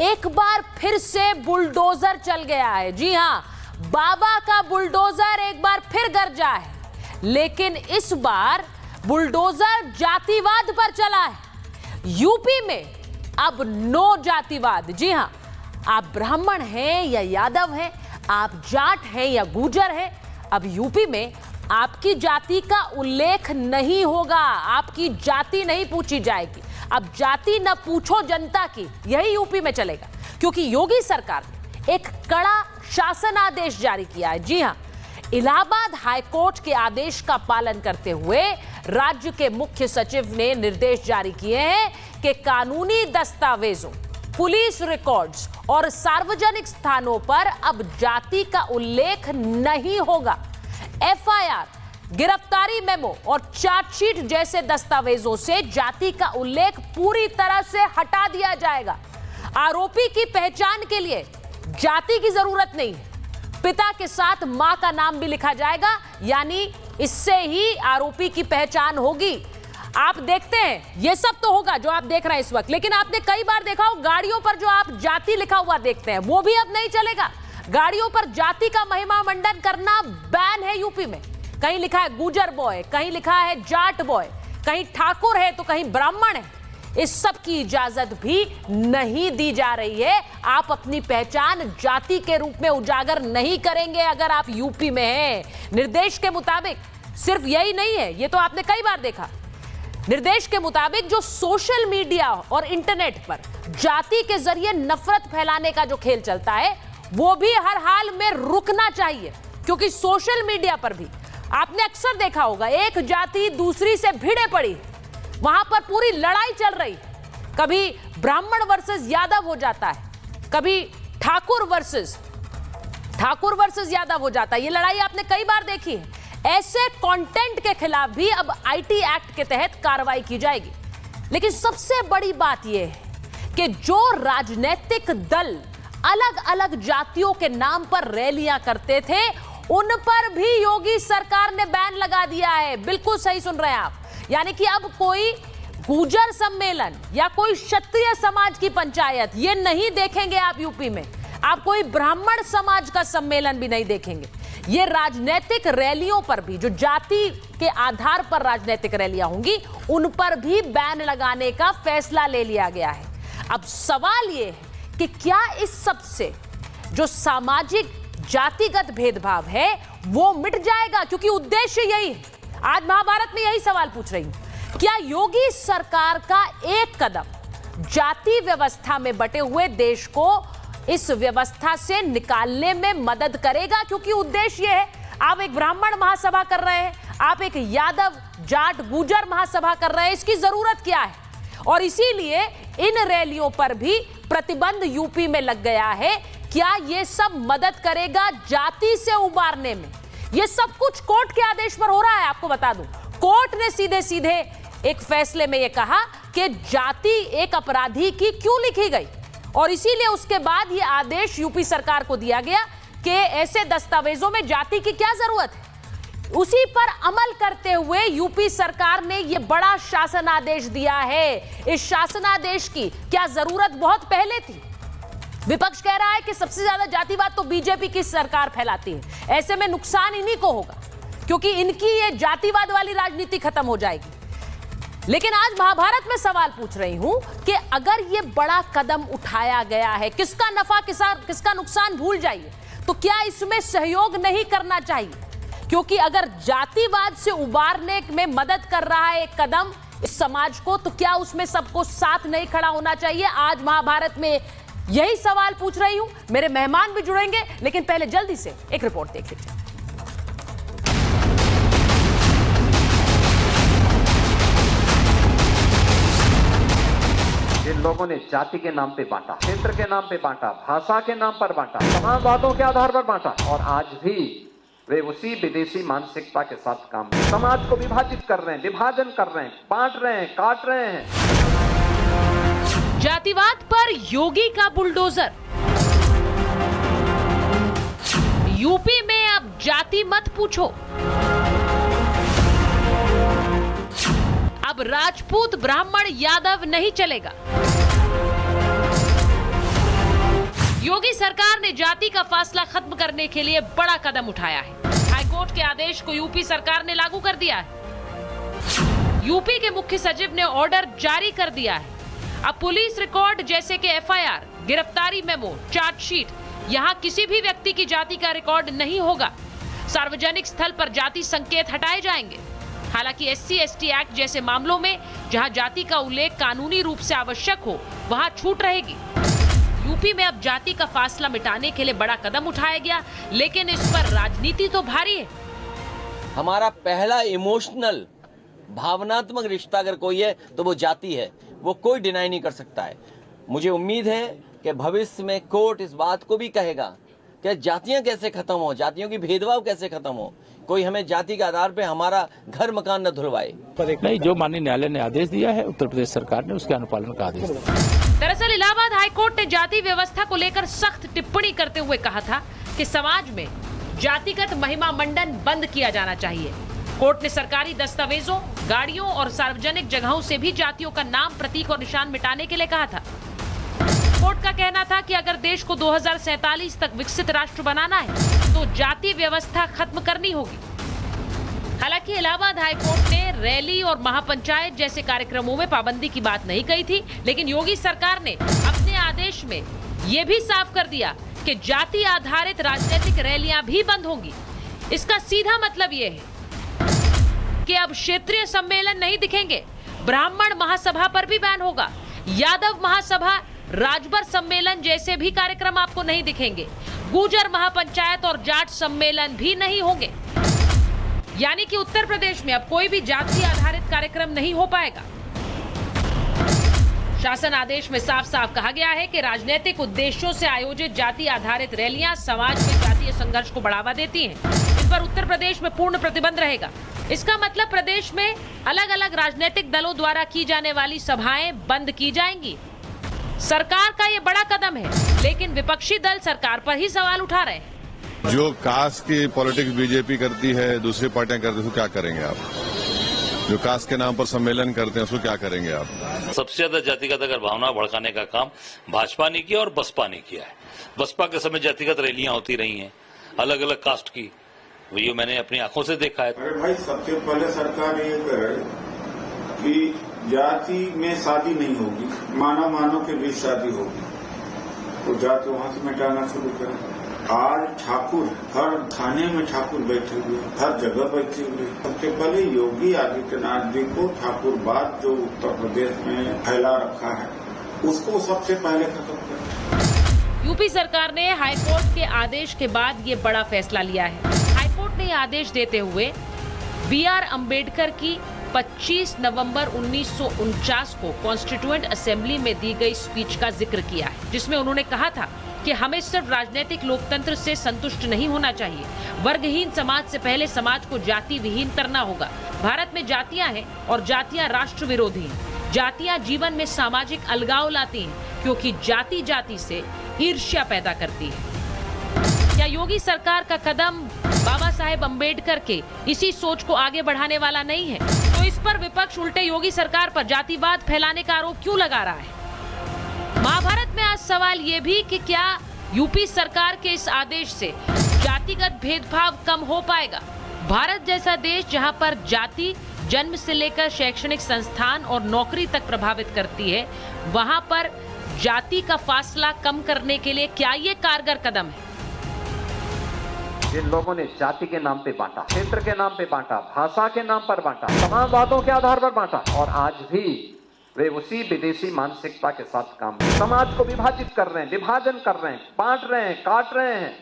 एक बार फिर से बुलडोजर चल गया है। जी हां, बाबा का बुलडोजर एक बार फिर गरजा है, लेकिन इस बार बुलडोजर जातिवाद पर चला है। यूपी में अब नो जातिवाद। जी हां, आप ब्राह्मण हैं या यादव हैं, आप जाट हैं या गुर्जर हैं, अब यूपी में आपकी जाति का उल्लेख नहीं होगा, आपकी जाति नहीं पूछी जाएगी। अब जाति न पूछो जनता की, यही यूपी में चलेगा, क्योंकि योगी सरकार ने एक कड़ा शासन आदेश जारी किया है। जी हां, इलाहाबाद हाईकोर्ट के आदेश का पालन करते हुए राज्य के मुख्य सचिव ने निर्देश जारी किए हैं कि कानूनी दस्तावेजों, पुलिस रिकॉर्ड्स और सार्वजनिक स्थानों पर अब जाति का उल्लेख नहीं होगा। एफआईआर, गिरफ्तारी मेमो और चार्जशीट जैसे दस्तावेजों से जाति का उल्लेख पूरी तरह से हटा दिया जाएगा। आरोपी की पहचान के लिए जाति की जरूरत नहीं है, पिता के साथ मां का नाम भी लिखा जाएगा, यानी इससे ही आरोपी की पहचान होगी। आप देखते हैं ये सब तो होगा जो आप देख रहे हैं इस वक्त, लेकिन आपने कई बार देखा हो गाड़ियों पर जो आप जाति लिखा हुआ देखते हैं वो भी अब नहीं चलेगा। गाड़ियों पर जाति का महिमा मंडन करना बैन है यूपी में। कहीं लिखा है गुजर बॉय, कहीं लिखा है जाट बॉय, कहीं ठाकुर है तो कहीं ब्राह्मण है। इस सब की इजाजत भी नहीं दी जा रही है। आप अपनी पहचान जाति के रूप में उजागर नहीं करेंगे अगर आप यूपी में हैं। निर्देश के मुताबिक सिर्फ यही नहीं है, ये तो आपने कई बार देखा। निर्देश के मुताबिक जो सोशल मीडिया और इंटरनेट पर जाति के जरिए नफरत फैलाने का जो खेल चलता है वो भी हर हाल में रुकना चाहिए, क्योंकि सोशल मीडिया पर भी आपने अक्सर देखा होगा एक जाति दूसरी से भिड़े पड़ी, वहां पर पूरी लड़ाई चल रही, कभी ब्राह्मण वर्सेस यादव हो जाता है, कभी ठाकुर वर्सेस यादव हो जाता है। ये लड़ाई आपने कई बार देखी है। ऐसे कंटेंट के खिलाफ भी अब आईटी एक्ट के तहत कार्रवाई की जाएगी। लेकिन सबसे बड़ी बात यह है कि जो राजनीतिक दल अलग अलग जातियों के नाम पर रैलियां करते थे उन पर भी योगी सरकार ने बैन लगा दिया है। बिल्कुल सही सुन रहे हैं आप, यानी कि अब कोई गुर्जर सम्मेलन या कोई क्षत्रिय समाज की पंचायत ये नहीं देखेंगे आप यूपी में। आप कोई ब्राह्मण समाज का सम्मेलन भी नहीं देखेंगे। ये राजनीतिक रैलियों पर भी, जो जाति के आधार पर राजनीतिक रैलियां होंगी, उन पर भी बैन लगाने का फैसला ले लिया गया है। अब सवाल ये है कि क्या इस सब से जो सामाजिक जातिगत भेदभाव है वो मिट जाएगा, क्योंकि उद्देश्य यही है। आज महाभारत में यही सवाल पूछ रही हूं, क्या योगी सरकार का एक कदम जाति व्यवस्था में बटे हुए देश को इस व्यवस्था से निकालने में मदद करेगा? क्योंकि उद्देश्य यह है, आप एक ब्राह्मण महासभा कर रहे हैं, आप एक यादव जाट गुर्जर महासभा कर रहे हैं, इसकी जरूरत क्या है? और इसीलिए इन रैलियों पर भी प्रतिबंध यूपी में लग गया है। क्या यह सब मदद करेगा जाति से उबारने में? यह सब कुछ कोर्ट के आदेश पर हो रहा है। आपको बता दूं, कोर्ट ने सीधे सीधे एक फैसले में यह कहा कि जाति एक अपराधी की क्यों लिखी गई, और इसीलिए उसके बाद यह आदेश यूपी सरकार को दिया गया कि ऐसे दस्तावेजों में जाति की क्या जरूरत है। उसी पर अमल करते हुए यूपी सरकार ने यह बड़ा शासनादेश दिया है। इस शासनादेश की क्या जरूरत बहुत पहले थी? विपक्ष कह रहा है कि सबसे ज्यादा जातिवाद तो बीजेपी की सरकार फैलाती है, ऐसे में नुकसान इन्हीं को होगा, क्योंकि इनकी ये जातिवाद वाली राजनीति खत्म हो जाएगी। लेकिन आज महाभारत में सवाल पूछ रही हूं कि अगर ये बड़ा कदम उठाया गया है, किसका नफा किसका नुकसान भूल जाइए, तो क्या इसमें सहयोग नहीं करना चाहिए? क्योंकि अगर जातिवाद से उबारने में मदद कर रहा है एक कदम इस समाज को, तो क्या उसमें सबको साथ नहीं खड़ा होना चाहिए? आज महाभारत में यही सवाल पूछ रही हूं। मेरे मेहमान भी जुड़ेंगे, लेकिन पहले जल्दी से एक रिपोर्ट देख लीजिए। जिन लोगों ने जाति के नाम पे बांटा, क्षेत्र के नाम पे बांटा, भाषा के नाम पर बांटा, तमाम बातों के आधार पर बांटा, और आज भी वे उसी विदेशी मानसिकता के साथ काम कर समाज को विभाजित कर रहे हैं, विभाजन कर रहे हैं, बांट रहे हैं, काट रहे हैं। जातिवाद पर योगी का बुलडोजर। यूपी में अब जाति मत पूछो, अब राजपूत ब्राह्मण यादव नहीं चलेगा। सरकार ने जाति का फासला खत्म करने के लिए बड़ा कदम उठाया है। हाईकोर्ट के आदेश को यूपी सरकार ने लागू कर दिया है। यूपी के मुख्य सचिव ने ऑर्डर जारी कर दिया है। अब पुलिस रिकॉर्ड जैसे कि एफआईआर, गिरफ्तारी मेमो, चार्जशीट, यहाँ किसी भी व्यक्ति की जाति का रिकॉर्ड नहीं होगा। सार्वजनिक स्थल पर जाति संकेत हटाए जाएंगे। हालांकि SC/ST एक्ट जैसे मामलों में जहां जाति का उल्लेख कानूनी रूप से आवश्यक हो, वहां छूट रहेगी। यूपी में अब जाति का फासला मिटाने के लिए बड़ा कदम उठाया गया, लेकिन इस पर राजनीति तो भारी है। हमारा पहला इमोशनल भावनात्मक रिश्ता अगर कोई है तो वो जाति है, वो कोई डिनाई नहीं कर सकता है। मुझे उम्मीद है कि भविष्य में कोर्ट इस बात को भी कहेगा कि जातियां कैसे खत्म हो, जातियों की भेदभाव कैसे खत्म हो, कोई हमें जाति के आधार पे हमारा घर मकान न धुलवाए। नहीं, जो माननीय न्यायालय ने आदेश दिया है, उत्तर प्रदेश सरकार ने उसके अनुपालन का आदेश दिया। दरअसल इलाहाबाद हाईकोर्ट ने जाति व्यवस्था को लेकर सख्त टिप्पणी करते हुए कहा था कि समाज में जातिगत महिमा मंडन बंद किया जाना चाहिए। कोर्ट ने सरकारी दस्तावेजों, गाड़ियों और सार्वजनिक जगहों से भी जातियों का नाम, प्रतीक और निशान मिटाने के लिए कहा था। कोर्ट का कहना था कि अगर देश को 2047 तक विकसित राष्ट्र बनाना है तो जाति व्यवस्था खत्म करनी होगी। हालांकि इलाहाबाद हाईकोर्ट ने रैली और महापंचायत जैसे कार्यक्रमों में पाबंदी की बात नहीं कही थी, लेकिन योगी सरकार ने अपने आदेश में ये भी साफ कर दिया कि जाति आधारित राजनीतिक रैलियां भी बंद होंगी। इसका सीधा मतलब ये है कि अब क्षेत्रीय सम्मेलन नहीं दिखेंगे, ब्राह्मण महासभा पर भी बैन होगा, यादव महासभा, राजभर सम्मेलन जैसे भी कार्यक्रम आपको नहीं दिखेंगे, गुर्जर महापंचायत और जाट सम्मेलन भी नहीं होंगे। यानी कि उत्तर प्रदेश में अब कोई भी जाति आधारित कार्यक्रम नहीं हो पाएगा। शासन आदेश में साफ साफ कहा गया है कि राजनीतिक उद्देश्यों से आयोजित जाति आधारित रैलियां समाज में जातीय संघर्ष को बढ़ावा देती हैं। इस पर उत्तर प्रदेश में पूर्ण प्रतिबंध रहेगा। इसका मतलब प्रदेश में अलग अलग राजनीतिक दलों द्वारा की जाने वाली सभाएं बंद की जाएंगी। सरकार का ये बड़ा कदम है, लेकिन विपक्षी दल सरकार पर ही सवाल उठा रहे हैं। जो कास्ट की पॉलिटिक्स बीजेपी करती है, दूसरी पार्टियां करती है, उसको क्या करेंगे आप? जो कास्ट के नाम पर सम्मेलन करते हैं, उसको क्या करेंगे आप? सबसे ज्यादा जातिगत अगर भावना भड़काने का काम भाजपा ने किया और बसपा ने किया है। बसपा के समय जातिगत रैलियां होती रही हैं अलग अलग कास्ट की, ये मैंने अपनी आंखों से देखा है। अरे भाई, सबसे पहले सरकार ये करे कि जाति में शादी नहीं होगी, मानव के बीच शादी होगी, तो जाति वहां से मिटाना शुरू करें। आज ठाकुर हर थाने में ठाकुर बैठे हुए, हर जगह बैठे हुए। सबसे पहले योगी आदित्यनाथ जी को ठाकुरवाद जो उत्तर प्रदेश में फैला रखा है, उसको सबसे पहले खत्म करें। यूपी सरकार ने हाईकोर्ट के आदेश के बाद ये बड़ा फैसला लिया है। हाईकोर्ट ने आदेश देते हुए BR अम्बेडकर की 25 नवंबर 1949 को कॉन्स्टिट्यूएंट असेंबली में दी गई स्पीच का जिक्र किया है, जिसमें उन्होंने कहा था कि हमें सिर्फ राजनीतिक लोकतंत्र से संतुष्ट नहीं होना चाहिए। वर्गहीन समाज से पहले समाज को जाति विहीन करना होगा। भारत में जातियां हैं और जातियां राष्ट्र विरोधी हैं। जातियां जीवन में सामाजिक अलगाव लाती हैं, क्योंकि जाति जाति से ईर्ष्या पैदा करती है। क्या योगी सरकार का कदम बाबा साहेब अम्बेडकर के इसी सोच को आगे बढ़ाने वाला नहीं है? तो इस पर विपक्ष उल्टे योगी सरकार पर जातिवाद फैलाने का आरोप क्यों लगा रहा है? महाभारत में आज सवाल ये भी कि क्या यूपी सरकार के इस आदेश से जातिगत भेदभाव कम हो पाएगा? भारत जैसा देश जहां पर जाति जन्म से लेकर शैक्षणिक संस्थान और नौकरी तक प्रभावित करती है, वहां पर जाति का फासला कम करने के लिए क्या ये कारगर कदम है? जिन लोगों ने जाति के नाम पे बांटा, क्षेत्र के नाम पे बांटा, भाषा के नाम पर बांटा, तमाम बातों के आधार पर बांटा, और आज भी वे उसी विदेशी मानसिकता के साथ काम, समाज को विभाजित कर रहे हैं, विभाजन कर रहे हैं, बांट रहे हैं, काट रहे हैं।